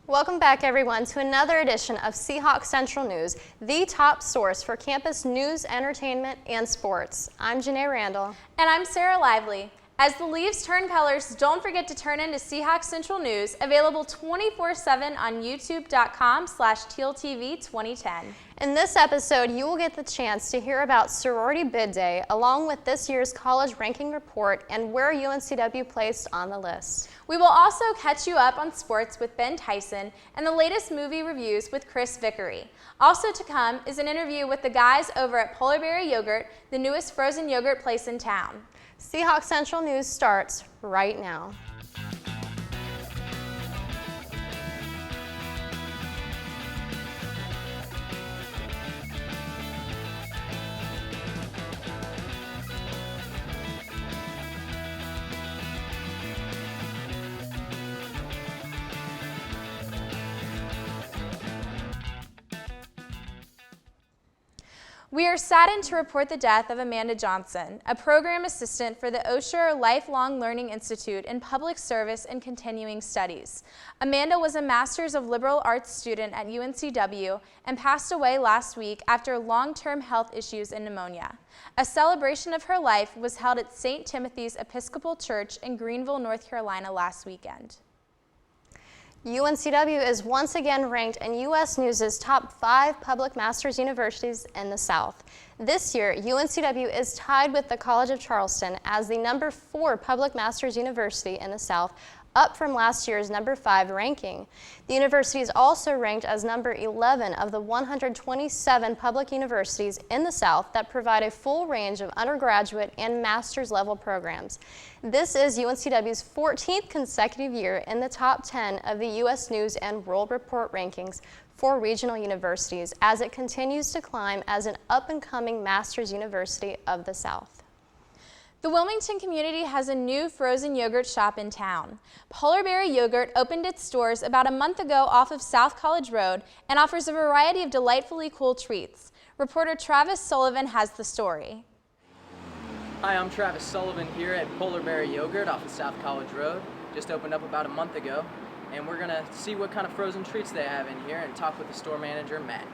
Welcome back, everyone, to another edition of Seahawk Central News, the top source for campus news, entertainment, and sports. I'm Janae Randall. And I'm Sarah Lively. As the leaves turn colors, don't forget to turn into Seahawk Central News, available 24/7 on youtube.com/tealtv2010. In this episode, you will get the chance to hear about Sorority Bid Day, along with this year's college ranking report and where UNCW placed on the list. We will also catch you up on sports with Ben Tyson and the latest movie reviews with Chris Vickery. Also to come is an interview with the guys over at Polar Berry Yogurt, the newest frozen yogurt place in town. Seahawk Central News starts right now. We are saddened to report the death of Amanda Johnson, a program assistant for the Osher Lifelong Learning Institute in Public Service and Continuing Studies. Amanda was a Master's of Liberal Arts student at UNCW and passed away last week after long-term health issues and pneumonia. A celebration of her life was held at St. Timothy's Episcopal Church in Greenville, North Carolina last weekend. UNCW is once again ranked in U.S. News' top 5 public master's universities in the South. This year, UNCW is tied with the College of Charleston as the number 4 public master's university in the South, up from last year's number 5 ranking. The university is also ranked as number 11 of the 127 public universities in the South that provide a full range of undergraduate and master's level programs. This is UNCW's 14th consecutive year in the top 10 of the U.S. News and World Report rankings for regional universities as it continues to climb as an up-and-coming master's university of the South. The Wilmington community has a new frozen yogurt shop in town. Polar Berry Yogurt opened its doors about a month ago off of South College Road and offers a variety of delightfully cool treats. Reporter Travis Sullivan has the story. Hi, I'm Travis Sullivan here at Polar Berry Yogurt off of South College Road. Just opened up about a month ago, and we're gonna see what kind of frozen treats they have in here and talk with the store manager, Matt.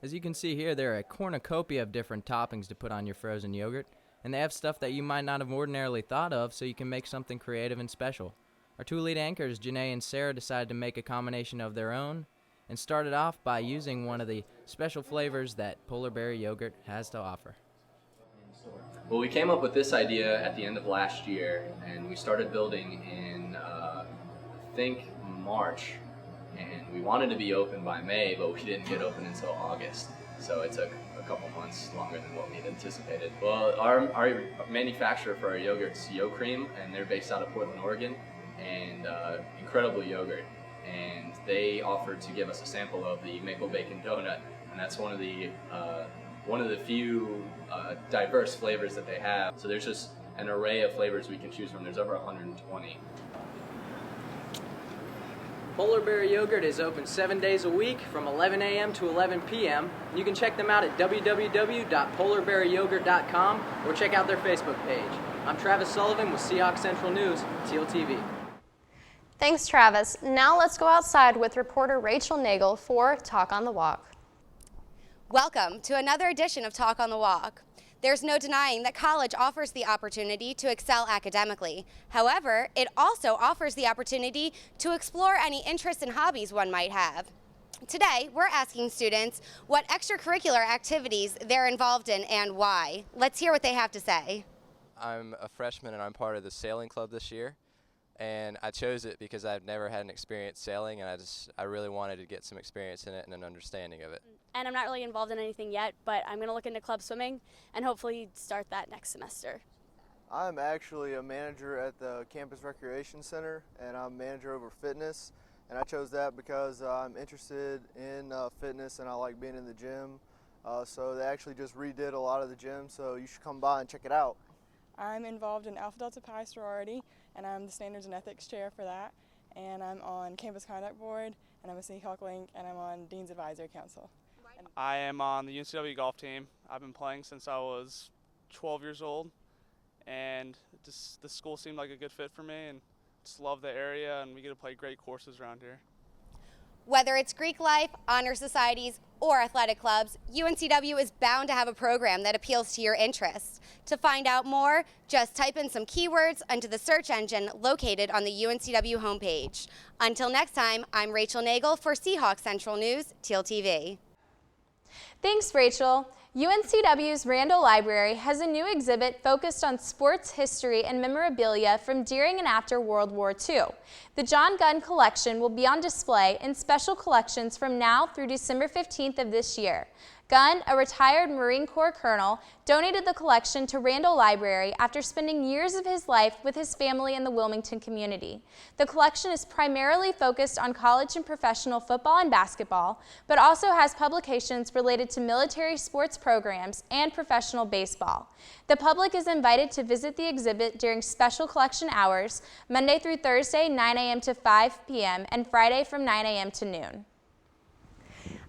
As you can see here, there are a cornucopia of different toppings to put on your frozen yogurt. And they have stuff that you might not have ordinarily thought of, so you can make something creative and special. Our 2 lead anchors, Janae and Sarah, decided to make a combination of their own and started off by using one of the special flavors that Polar Berry Yogurt has to offer. Well, we came up with this idea at the end of last year, and we started building in, I think, March. And we wanted to be open by May, but we didn't get open until August. So it took a couple months longer than what we'd anticipated. Well, our manufacturer for our yogurt's Yo Cream, and they're based out of Portland, Oregon, and incredible yogurt. And they offered to give us a sample of the maple bacon donut, and that's one of the few diverse flavors that they have. So there's just an array of flavors we can choose from. There's over 120. Polar Berry Yogurt is open 7 days a week from 11 a.m. to 11 p.m. You can check them out at www.polarberryyogurt.com or check out their Facebook page. I'm Travis Sullivan with Seahawk Central News, Teal TV. Thanks, Travis. Now let's go outside with reporter Rachel Nagel for Talk on the Walk. Welcome to another edition of Talk on the Walk. There's no denying that college offers the opportunity to excel academically. However, it also offers the opportunity to explore any interests and hobbies one might have. Today, we're asking students what extracurricular activities they're involved in and why. Let's hear what they have to say. I'm a freshman and I'm part of the sailing club this year. And I chose it because I've never had an experience sailing, and I really wanted to get some experience in it and an understanding of it. And I'm not really involved in anything yet, but I'm going to look into club swimming and hopefully start that next semester. I'm actually a manager at the Campus Recreation Center, and I'm manager over fitness. And I chose that because I'm interested in fitness and I like being in the gym. So they actually just redid a lot of the gym, so you should come by and check it out. I'm involved in Alpha Delta Pi sorority, and I'm the Standards and Ethics Chair for that. And I'm on Campus Conduct Board, and I'm a Seahawk Link, and I'm on Dean's Advisory Council. I am on the UNCW golf team. I've been playing since I was 12 years old, and the school seemed like a good fit for me, and just love the area, and we get to play great courses around here. Whether it's Greek life, honor societies, or athletic clubs, UNCW is bound to have a program that appeals to your interests. To find out more, just type in some keywords into the search engine located on the UNCW homepage. Until next time, I'm Rachel Nagel for Seahawk Central News, Teal TV. Thanks, Rachel. UNCW's Randall Library has a new exhibit focused on sports history and memorabilia from during and after World War II. The John Gunn collection will be on display in special collections from now through December 15th of this year. Gunn, a retired Marine Corps colonel, donated the collection to Randall Library after spending years of his life with his family in the Wilmington community. The collection is primarily focused on college and professional football and basketball, but also has publications related to military sports programs and professional baseball. The public is invited to visit the exhibit during special collection hours, Monday through Thursday, 9 a.m. to 5 p.m., and Friday from 9 a.m. to noon.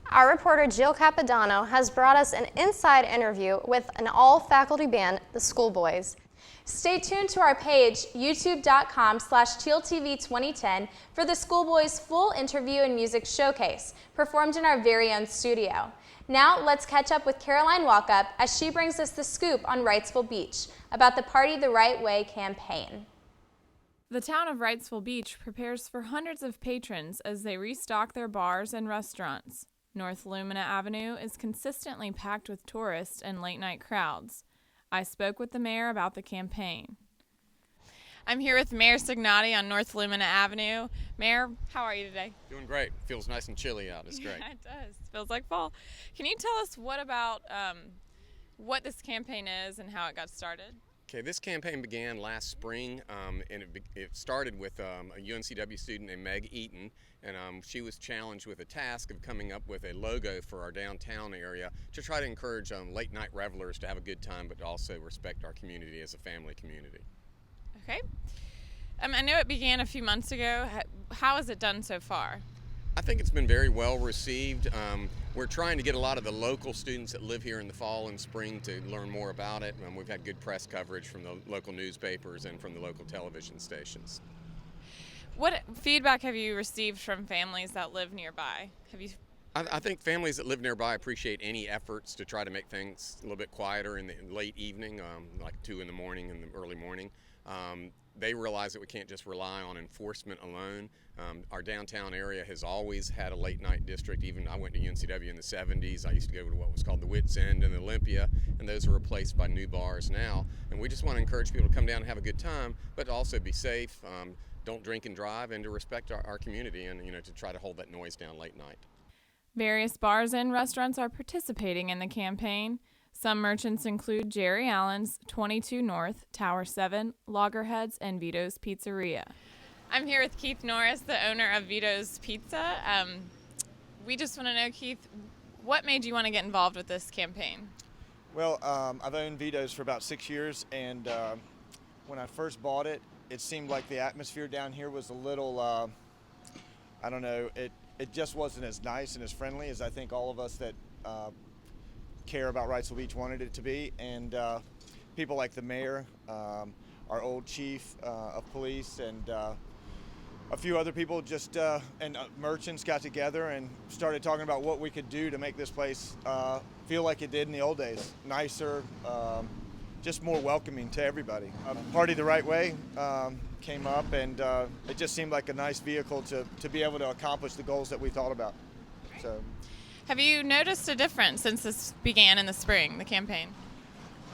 Our reporter Jill Capodanno has brought us an inside interview with an all-faculty band, the Schoolboys. Stay tuned to our page, youtube.com/tealtv2010, for the Schoolboys' full interview and music showcase, performed in our very own studio. Now, let's catch up with Caroline Walkup as she brings us the scoop on Wrightsville Beach about the Party the Right Way campaign. The town of Wrightsville Beach prepares for hundreds of patrons as they restock their bars and restaurants. North Lumina Avenue is consistently packed with tourists and late-night crowds. I spoke with the mayor about the campaign. I'm here with Mayor Signotti on North Lumina Avenue. Mayor, how are you today? Doing great. Feels nice and chilly out. It's great. Yeah, it does. Feels like fall. Can you tell us what this campaign is and how it got started? Okay, this campaign began last spring, and it started with a UNCW student named Meg Eaton, and she was challenged with a task of coming up with a logo for our downtown area to try to encourage late night revelers to have a good time, but also respect our community as a family community. Okay. I know it began a few months ago. How has it done so far? I think it's been very well received. We're trying to get a lot of the local students that live here in the fall and spring to learn more about it. We've had good press coverage from the local newspapers and from the local television stations. What feedback have you received from families that live nearby? I think families that live nearby appreciate any efforts to try to make things a little bit quieter in the late evening, like 2 in the morning and the early morning. They realize that we can't just rely on enforcement alone. Our downtown area has always had a late night district. Even I went to UNCW in the 70s. I used to go to what was called the Wits End and Olympia, and those are replaced by new bars now. And we just want to encourage people to come down and have a good time, but to also be safe, don't drink and drive, and to respect our community, and to try to hold that noise down late night. Various bars and restaurants are participating in the campaign. Some merchants include Jerry Allen's, 22 North, Tower 7, Loggerheads, and Vito's Pizzeria. I'm here with Keith Norris, the owner of Vito's Pizza. We just want to know, Keith, what made you want to get involved with this campaign? Well, I've owned Vito's for about 6 years, and when I first bought it, it seemed like the atmosphere down here was a little, I don't know, it just wasn't as nice and as friendly as I think all of us that care about Wrightsville Beach wanted it to be, and people like the mayor, our old chief of police, and a few other people and merchants got together and started talking about what we could do to make this place feel like it did in the old days, nicer, just more welcoming to everybody. Party the Right Way came up, and it just seemed like a nice vehicle to be able to accomplish the goals that we thought about. So. Have you noticed a difference since this began in the spring, the campaign?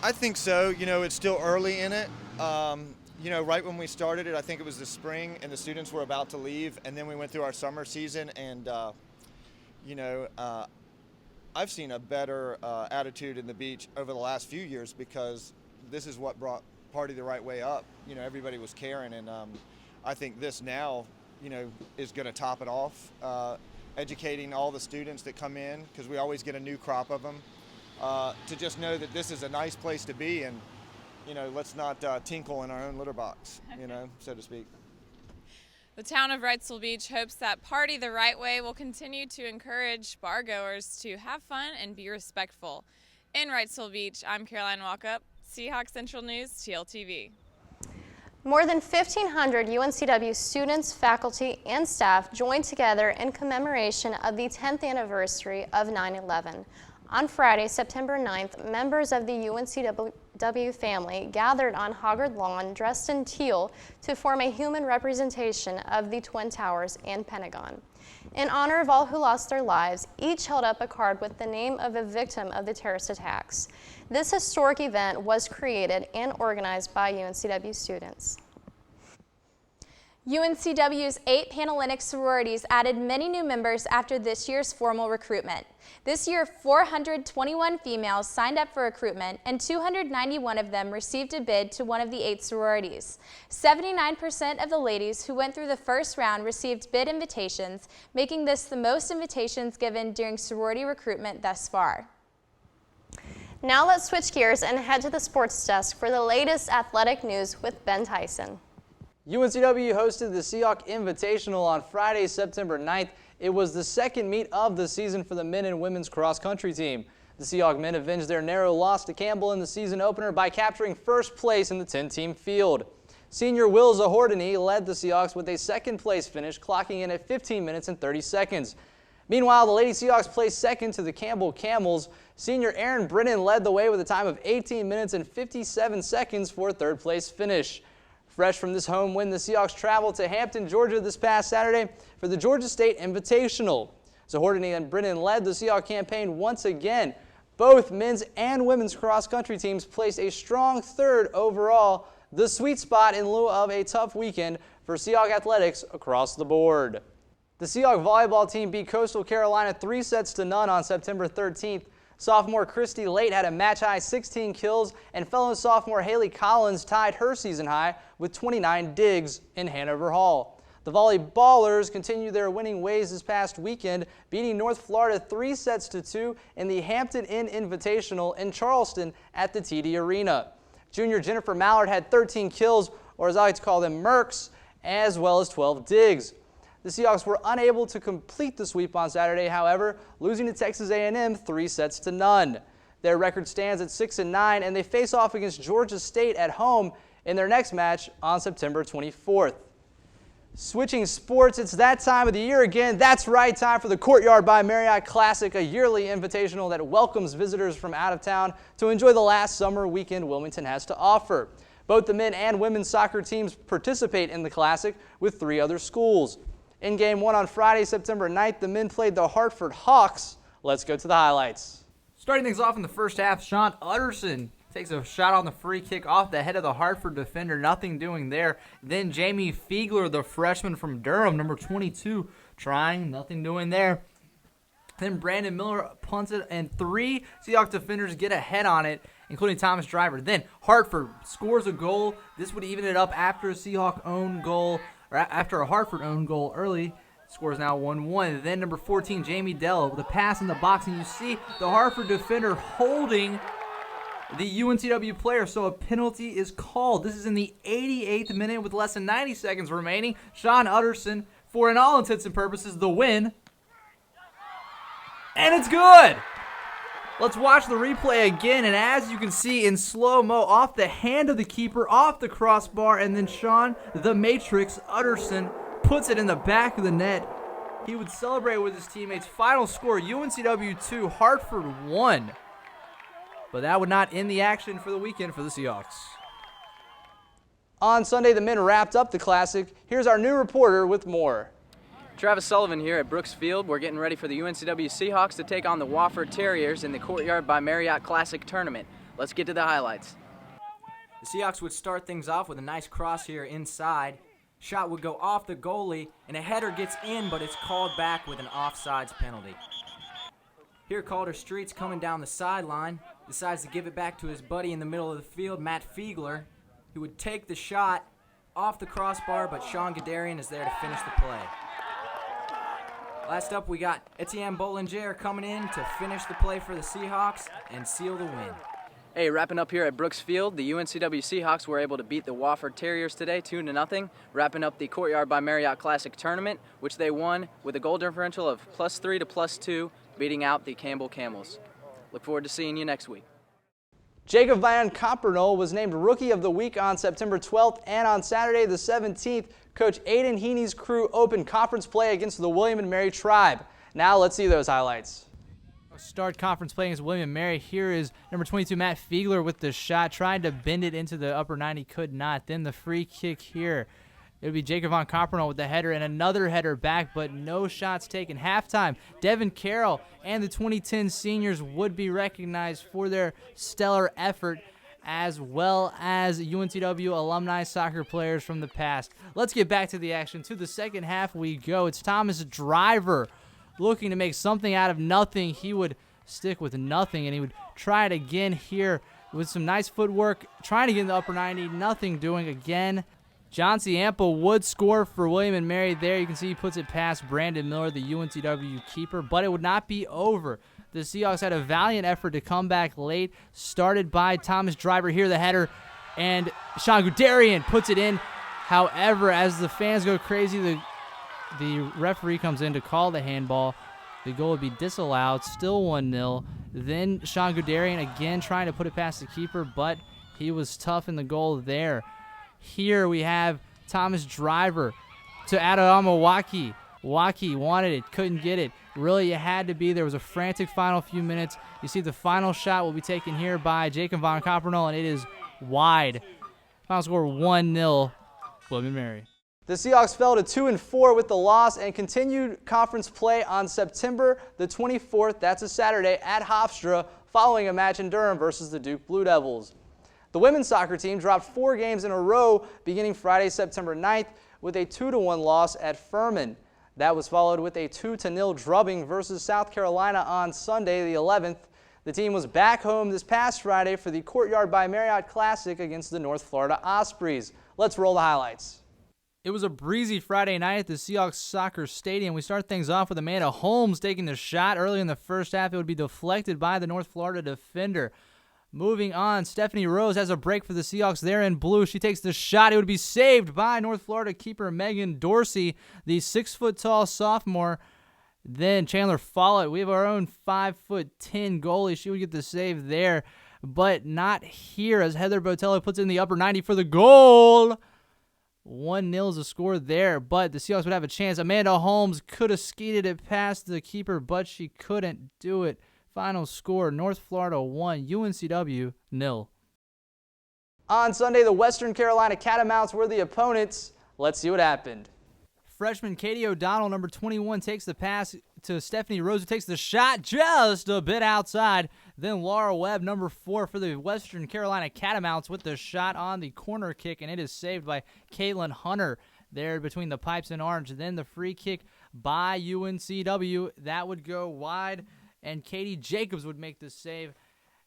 I think so. It's still early in it. Right when we started it, I think it was the spring, and the students were about to leave, and then we went through our summer season, and, I've seen a better attitude in the beach over the last few years, because this is what brought Party the Right Way up. Everybody was caring, and I think this now, is going to top it off. Educating all the students that come in, because we always get a new crop of them, to just know that this is a nice place to be, and let's not tinkle in our own litter box, so to speak. The town of Wrightsville Beach hopes that Party the Right Way will continue to encourage bargoers to have fun and be respectful. In Wrightsville Beach, I'm Caroline Walkup, Seahawk Central News, TLTV. More than 1,500 UNCW students, faculty, and staff joined together in commemoration of the 10th anniversary of 9/11. On Friday, September 9th, members of the UNCW family gathered on Hoggard Lawn dressed in teal to form a human representation of the Twin Towers and Pentagon. In honor of all who lost their lives, each held up a card with the name of a victim of the terrorist attacks. This historic event was created and organized by UNCW students. UNCW's 8 Panhellenic sororities added many new members after this year's formal recruitment. This year, 421 females signed up for recruitment, and 291 of them received a bid to one of the 8 sororities. 79% of the ladies who went through the first round received bid invitations, making this the most invitations given during sorority recruitment thus far. Now let's switch gears and head to the sports desk for the latest athletic news with Ben Tyson. UNCW hosted the Seahawk Invitational on Friday, September 9th. It was the second meet of the season for the men and women's cross-country team. The Seahawk men avenged their narrow loss to Campbell in the season opener by capturing first place in the 10-team field. Senior Will Zahordany led the Seahawks with a second-place finish, clocking in at 15 minutes and 30 seconds. Meanwhile, the Lady Seahawks placed second to the Campbell Camels. Senior Aaron Brennan led the way with a time of 18 minutes and 57 seconds for a third-place finish. Fresh from this home win, the Seahawks traveled to Hampton, Georgia this past Saturday for the Georgia State Invitational. Zahordany and Brennan led the Seahawk campaign once again. Both men's and women's cross-country teams placed a strong third overall, the sweet spot in lieu of a tough weekend for Seahawk athletics across the board. The Seahawk volleyball team beat Coastal Carolina 3-0 on September 13th. Sophomore Christy Late had a match-high 16 kills, and fellow sophomore Haley Collins tied her season high with 29 digs in Hanover Hall. The volleyballers continue their winning ways this past weekend, beating North Florida 3-2 in the Hampton Inn Invitational in Charleston at the TD Arena. Junior Jennifer Mallard had 13 kills, or as I like to call them, Mercs, as well as 12 digs. The Seahawks were unable to complete the sweep on Saturday, however, losing to Texas A&M 3-0. Their record stands at 6-9, and they face off against Georgia State at home in their next match on September 24th. Switching sports, it's that time of the year again. That's right, time for the Courtyard by Marriott Classic, a yearly invitational that welcomes visitors from out of town to enjoy the last summer weekend Wilmington has to offer. Both the men and women's soccer teams participate in the Classic with 3 other schools. In Game 1 on Friday, September 9th, the men played the Hartford Hawks. Let's go to the highlights. Starting things off in the first half, Sean Utterson takes a shot on the free kick off the head of the Hartford defender. Nothing doing there. Then Jamie Fiegler, the freshman from Durham, number 22, trying. Nothing doing there. Then Brandon Miller punts it, and 3 Seahawks defenders get ahead on it, including Thomas Driver. Then Hartford scores a goal. This would even it up after a Seahawk own goal. After a Hartford own goal early, scores now 1-1. Then number 14, Jamie Dello, with a pass in the box, and you see the Hartford defender holding the UNCW player, so a penalty is called. This is in the 88th minute with less than 90 seconds remaining. Sean Utterson, for in all intents and purposes, the win. And it's good! Let's watch the replay again, and as you can see in slow-mo, off the hand of the keeper, off the crossbar, and then Sean, the Matrix, Utterson, puts it in the back of the net. He would celebrate with his teammates. Final score, UNCW 2, Hartford 1. But that would not end the action for the weekend for the Seahawks. On Sunday, the men wrapped up the Classic. Here's our new reporter with more. Travis Sullivan here at Brooks Field. We're getting ready for the UNCW Seahawks to take on the Wofford Terriers in the Courtyard by Marriott Classic tournament. Let's get to the highlights. The Seahawks would start things off with a nice cross here inside. Shot would go off the goalie, and a header gets in, but it's called back with an offsides penalty. Here, Calder Streets coming down the sideline, decides to give it back to his buddy in the middle of the field, Matt Fiegler, who would take the shot off the crossbar, but Sean Gadarian is there to finish the play. Last up, we got Etienne Bollinger coming in to finish the play for the Seahawks and seal the win. Hey, wrapping up here at Brooks Field, the UNCW Seahawks were able to beat the Wofford Terriers today 2-0, wrapping up the Courtyard by Marriott Classic tournament, which they won with a goal differential of +3 to +2, beating out the Campbell Camels. Look forward to seeing you next week. Jacob Van Compernol was named Rookie of the Week on September 12th, and on Saturday the 17th, Coach Aiden Heaney's crew opened conference play against the William & Mary Tribe. Now let's see those highlights. Start conference play against William & Mary. Here is number 22, Matt Fiegler with the shot, trying to bend it into the upper 90, could not. Then the free kick here. It would be Jacob Von Compernol with the header and another header back, but no shots taken. Halftime, Devin Carroll and the 2010 seniors would be recognized for their stellar effort, as well as UNCW alumni soccer players from the past. Let's get back to the action. To the second half we go. It's Thomas Driver looking to make something out of nothing. He would stick with nothing, and he would try it again here with some nice footwork, trying to get in the upper 90, nothing doing again. John C. Ample would score for William & Mary there. You can see he puts it past Brandon Miller, the UNCW keeper, but it would not be over. The Seahawks had a valiant effort to come back late, started by Thomas Driver here, the header, and Sean Guderian puts it in. However, as the fans go crazy, the referee comes in to call the handball. The goal would be disallowed, still 1-0. Then Sean Guderian again trying to put it past the keeper, but he was tough in the goal there. Here we have Thomas Driver to Adama Waki. Waki wanted it, couldn't get it. Really, it had to be. There was a frantic final few minutes. You see the final shot will be taken here by Jacob Von Compernol, and it is wide. Final score 1-0, William & Mary. The Seahawks fell to 2-4 with the loss and continued conference play on September the 24th, that's a Saturday, at Hofstra, following a match in Durham versus the Duke Blue Devils. The women's soccer team dropped 4 games in a row beginning Friday, September 9th, with a 2-1 loss at Furman. That was followed with a 2-0 drubbing versus South Carolina on Sunday, the 11th. The team was back home this past Friday for the Courtyard by Marriott Classic against the North Florida Ospreys. Let's roll the highlights. It was a breezy Friday night at the Seahawks Soccer Stadium. We start things off with Amanda Holmes taking the shot. Early in the first half, it would be deflected by the North Florida defender. Moving on, Stephanie Rose has a break for the Seahawks there in blue. She takes the shot. It would be saved by North Florida keeper Megan Dorsey, the 6-foot-tall sophomore. Then Chandler Follett, we have our own 5'10" goalie. She would get the save there, but not here as Heather Botello puts it in the upper 90 for the goal. 1-0 is a score there, but the Seahawks would have a chance. Amanda Holmes could have skated it past the keeper, but she couldn't do it. Final score, North Florida 1, UNCW 0. On Sunday, the Western Carolina Catamounts were the opponents. Let's see what happened. Freshman Katie O'Donnell, number 21, takes the pass to Stephanie Rose, who takes the shot just a bit outside. Then Laura Webb, number 4, for the Western Carolina Catamounts with the shot on the corner kick, and it is saved by Caitlin Hunter there between the pipes and orange. Then the free kick by UNCW. That would go wide, and Katie Jacobs would make the save.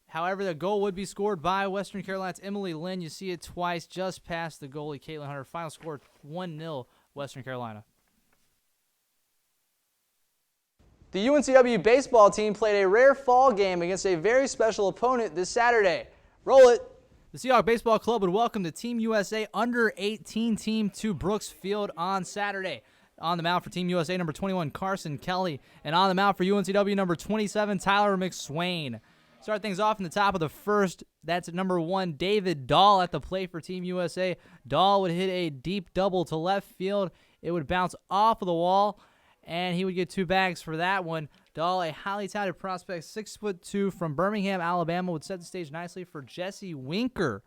However, the goal would be scored by Western Carolina's Emily Lynn. You see it twice just past the goalie, Caitlin Hunter. Final score 1-0, Western Carolina. The UNCW baseball team played a rare fall game against a very special opponent this Saturday. Roll it. The Seahawk Baseball Club would welcome the Team USA under-18 team to Brooks Field on Saturday. On the mound for Team USA, number 21, Carson Kelly. And on the mound for UNCW, number 27, Tyler McSwain. Start things off in the top of the first. That's number 1, David Dahl at the plate for Team USA. Dahl would hit a deep double to left field. It would bounce off of the wall, and he would get 2 bags for that one. Dahl, a highly touted prospect, 6'2", from Birmingham, Alabama, would set the stage nicely for Jesse Winker.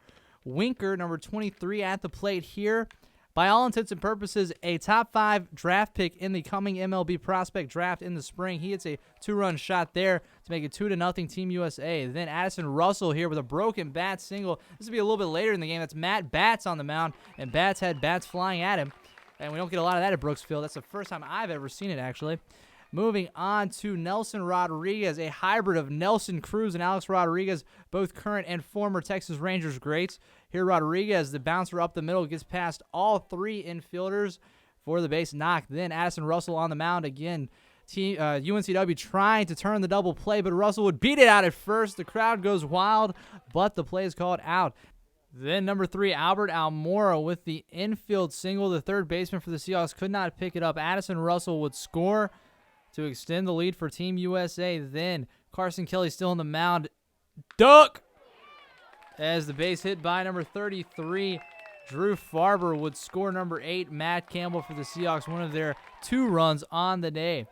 Winker, number 23, at the plate here. By all intents and purposes, a top 5 draft pick in the coming MLB prospect draft in the spring. He hits a 2-run shot there to make it 2-0 Team USA. Then Addison Russell here with a broken bat single. This will be a little bit later in the game. That's Matt Batts on the mound, and Batts had bats flying at him. And we don't get a lot of that at Brooks Field. That's the first time I've ever seen it, actually. Moving on to Nelson Rodriguez, a hybrid of Nelson Cruz and Alex Rodriguez, both current and former Texas Rangers greats. Here Rodriguez, the bouncer up the middle, gets past all 3 infielders for the base knock. Then Addison Russell on the mound again. UNCW trying to turn the double play, but Russell would beat it out at first. The crowd goes wild, but the play is called out. Then number 3, Albert Almora with the infield single. The third baseman for the Seahawks could not pick it up. Addison Russell would score to extend the lead for Team USA. Then Carson Kelly still on the mound. Duck! as the base hit by number 33, Drew Farber, would score number 8, Matt Campbell, for the Seahawks, one of their 2 runs on the day.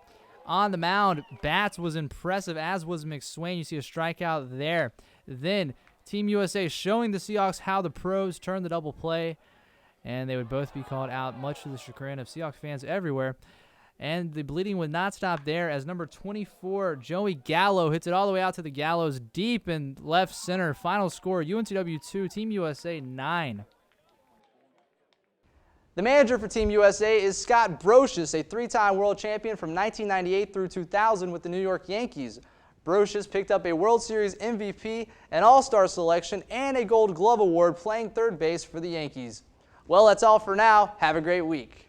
On the mound, Batts was impressive, as was McSwain. You see a strikeout there. Then Team USA showing the Seahawks how the pros turn the double play, and they would both be called out, much to the chagrin of Seahawks fans everywhere. And the bleeding would not stop there, as number 24, Joey Gallo, hits it all the way out to the gallows, deep in left center. Final score, UNCW 2, Team USA 9. The manager for Team USA is Scott Brocious, a 3-time world champion from 1998 through 2000 with the New York Yankees. Brocious picked up a World Series MVP, an All-Star selection, and a Gold Glove Award playing third base for the Yankees. Well, that's all for now. Have a great week.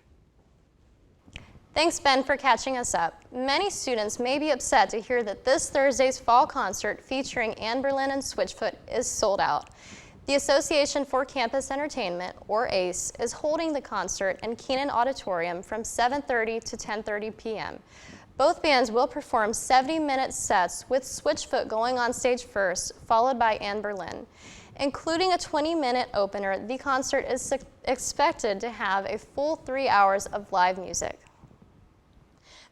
Thanks, Ben, for catching us up. Many students may be upset to hear that this Thursday's fall concert featuring Anne Boleyn and Switchfoot is sold out. The Association for Campus Entertainment, or ACE, is holding the concert in Keenan Auditorium from 7:30 to 10:30 p.m. Both bands will perform 70-minute sets, with Switchfoot going on stage first, followed by Anne Boleyn. Including a 20-minute opener, the concert is expected to have a full 3 hours of live music.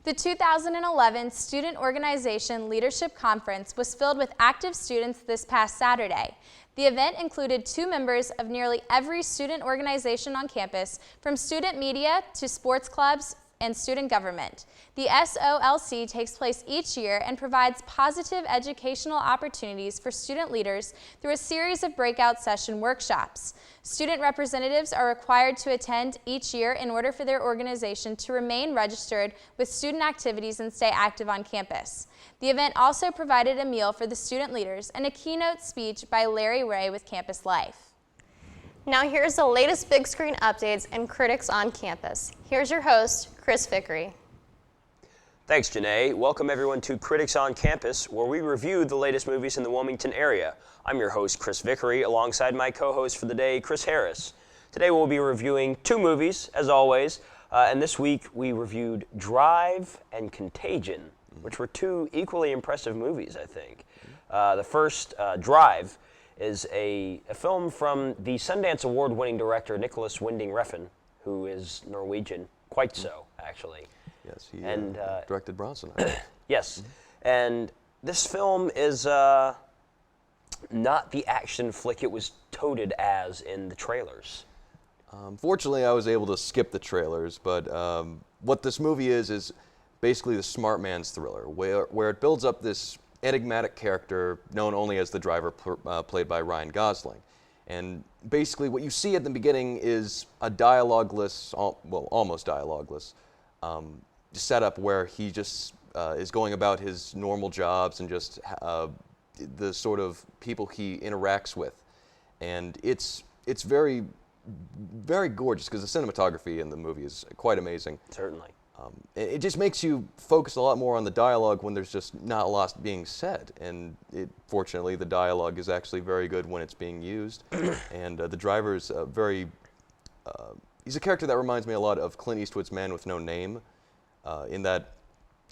The 2011 Student Organization Leadership Conference was filled with active students this past Saturday. The event included 2 members of nearly every student organization on campus, from student media to sports clubs and student government. The SOLC takes place each year and provides positive educational opportunities for student leaders through a series of breakout session workshops. Student representatives are required to attend each year in order for their organization to remain registered with student activities and stay active on campus. The event also provided a meal for the student leaders and a keynote speech by Larry Ray with Campus Life. Now here's the latest big screen updates and critics on campus. Here's your host, Chris Vickery. Thanks, Janae. Welcome everyone to Critics on Campus, where we review the latest movies in the Wilmington area. I'm your host, Chris Vickery, alongside my co-host for the day, Chris Harris. Today we'll be reviewing 2 movies, as always, and this week we reviewed Drive and Contagion, which were 2 equally impressive movies, I think. The first, Drive, is a film from the Sundance Award-winning director Nicholas Winding Refn, who is Norwegian, quite so, actually. Yes, he directed Bronson. Yes, and this film is not the action flick it was touted as in the trailers. Fortunately, I was able to skip the trailers, but what this movie is basically the smart man's thriller, where it builds up this enigmatic character known only as the driver, played by Ryan Gosling. And basically what you see at the beginning is a dialogueless, well, almost dialogueless, setup where he just is going about his normal jobs and just the sort of people he interacts with. And it's very, very gorgeous, because the cinematography in the movie is quite amazing. Certainly. It just makes you focus a lot more on the dialogue when there's just not a lot being said. And fortunately, the dialogue is actually very good when it's being used. And the driver's he's a character that reminds me a lot of Clint Eastwood's Man with No Name, in that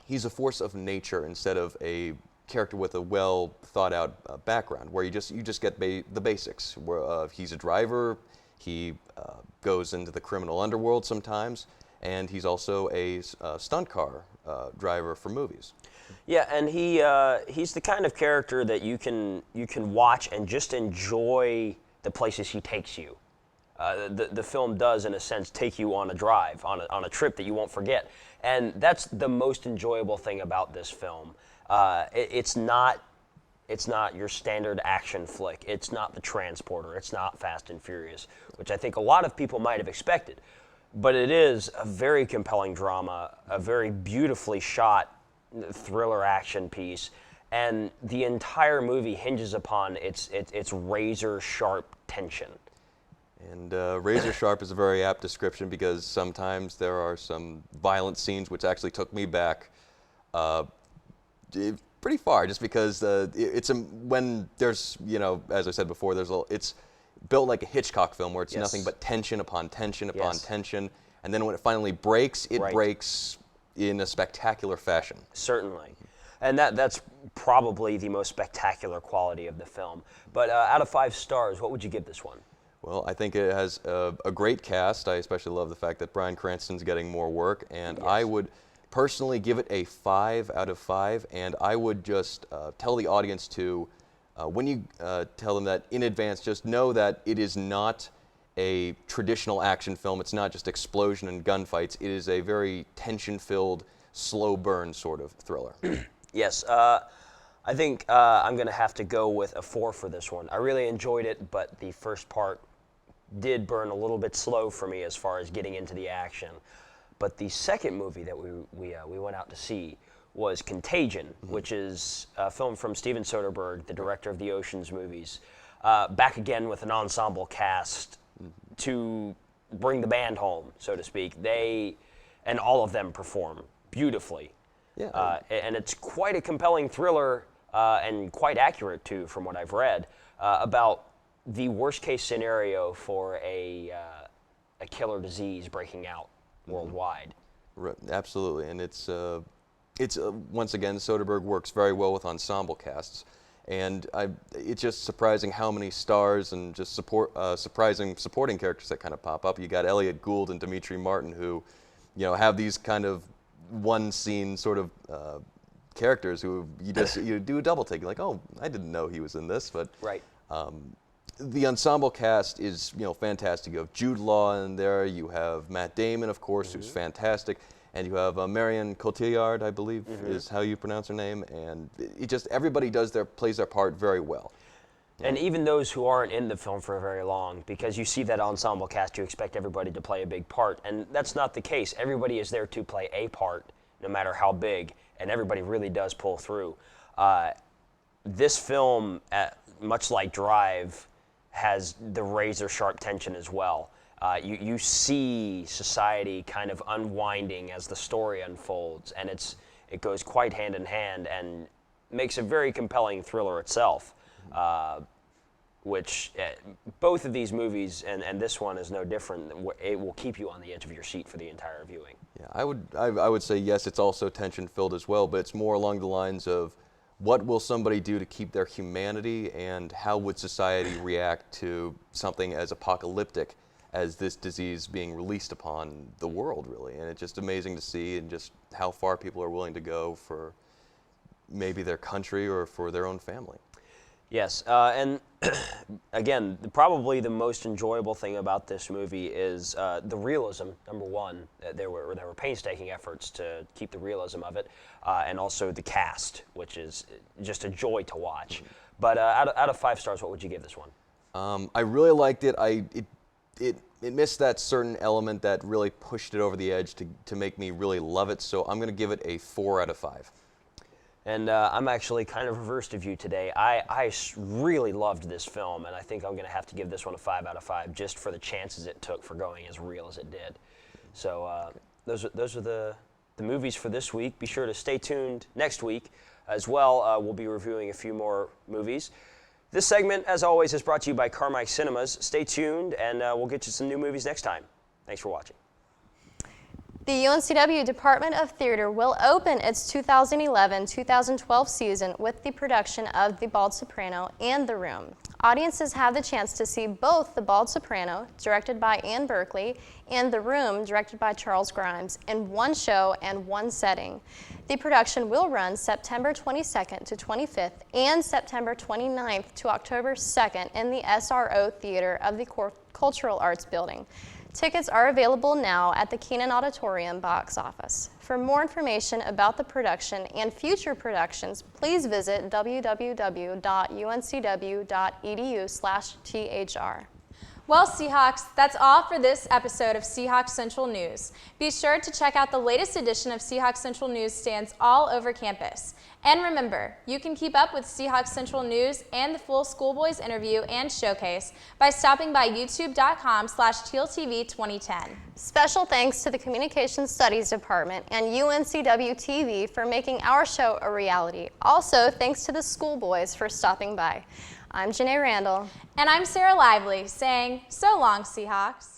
he's a force of nature instead of a character with a well thought out background, where you just get the basics. Where he's a driver, he goes into the criminal underworld sometimes, and he's also a stunt car driver for movies. Yeah, and he's the kind of character that you can watch and just enjoy the places he takes you. The film does, in a sense, take you on a drive, on a trip that you won't forget, and that's the most enjoyable thing about this film. It's not your standard action flick. It's not The Transporter. It's not Fast and Furious, which I think a lot of people might have expected. But it is a very compelling drama, a very beautifully shot thriller action piece, and the entire movie hinges upon its razor sharp tension. And razor sharp is a very apt description, because sometimes there are some violent scenes which actually took me back pretty far, just because when there's, as I said before, it's built like a Hitchcock film, where it's nothing but tension upon tension upon tension, and then when it finally breaks, it breaks in a spectacular fashion. Certainly. And that's probably the most spectacular quality of the film. But out of 5 stars, what would you give this one? Well, I think it has a great cast. I especially love the fact that Bryan Cranston's getting more work, and Yes. I would personally give it a 5 out of 5, and I would just tell the audience to, when you tell them that in advance, just know that it is not a traditional action film. It's not just explosion and gunfights. It is a very tension-filled, slow burn sort of thriller. Yes, I think I'm going to have to go with a 4 for this one. I really enjoyed it, but the first part did burn a little bit slow for me as far as getting into the action. But the second movie that we went out to see was Contagion, which is a film from Steven Soderbergh, the director of the Ocean's movies, back again with an ensemble cast to bring the band home, so to speak. And all of them perform beautifully. Yeah. And it's quite a compelling thriller and quite accurate, too, from what I've read, about the worst-case scenario for a killer disease breaking out worldwide. Right, absolutely, and it's once again, Soderbergh works very well with ensemble casts, and it's just surprising how many stars and just surprising supporting characters that kind of pop up. You got Elliot Gould and Dimitri Martin, who, have these kind of one-scene sort of characters who you do a double take. You're like, oh, I didn't know he was in this, but right. The ensemble cast is fantastic. You have Jude Law in there. You have Matt Damon, of course, who's fantastic, and you have Marion Cotillard, I believe is how you pronounce her name. And everybody plays their part very well. And even those who aren't in the film for very long, because you see that ensemble cast, you expect everybody to play a big part, and that's not the case. Everybody is there to play a part, no matter how big, and everybody really does pull through. This film, much like Drive, has the razor-sharp tension as well. You see society kind of unwinding as the story unfolds, and it goes quite hand in hand and makes a very compelling thriller itself. Which both of these movies, and this one is no different, it will keep you on the edge of your seat for the entire viewing. Yeah, I would say yes, it's also tension-filled as well, but it's more along the lines of what will somebody do to keep their humanity, and how would society react to something as apocalyptic as this disease being released upon the world, really. And it's just amazing to see, and just how far people are willing to go for maybe their country or for their own family. Yes, and again, probably the most enjoyable thing about this movie is the realism, number one. There were painstaking efforts to keep the realism of it, and also the cast, which is just a joy to watch. But out of 5 stars, what would you give this one? I really liked it. It missed that certain element that really pushed it over the edge to make me really love it, so I'm going to give it a 4 out of 5. And I'm actually kind of reversed of you today. I really loved this film, and I think I'm going to have to give this one a 5 out of 5 just for the chances it took for going as real as it did. So those are the movies for this week. Be sure to stay tuned next week as well. We'll be reviewing a few more movies. This segment, as always, is brought to you by Carmike Cinemas. Stay tuned, and we'll get you some new movies next time. Thanks for watching. The UNCW Department of Theater will open its 2011-2012 season with the production of The Bald Soprano and The Room. Audiences have the chance to see both The Bald Soprano, directed by Anne Berkeley, and The Room, directed by Charles Grimes, in one show and one setting. The production will run September 22nd to 25th and September 29th to October 2nd in the SRO Theater of the Cultural Arts Building. Tickets are available now at the Keenan Auditorium box office. For more information about the production and future productions, please visit www.uncw.edu/thr. Well, Seahawks, that's all for this episode of Seahawks Central News. Be sure to check out the latest edition of Seahawks Central Newsstands all over campus. And remember, you can keep up with Seahawks Central News and the full Schoolboys interview and showcase by stopping by youtube.com/tealtv2010. Special thanks to the Communications Studies Department and UNCW TV for making our show a reality. Also, thanks to the Schoolboys for stopping by. I'm Janae Randall. And I'm Sarah Lively, saying, so long, Seahawks.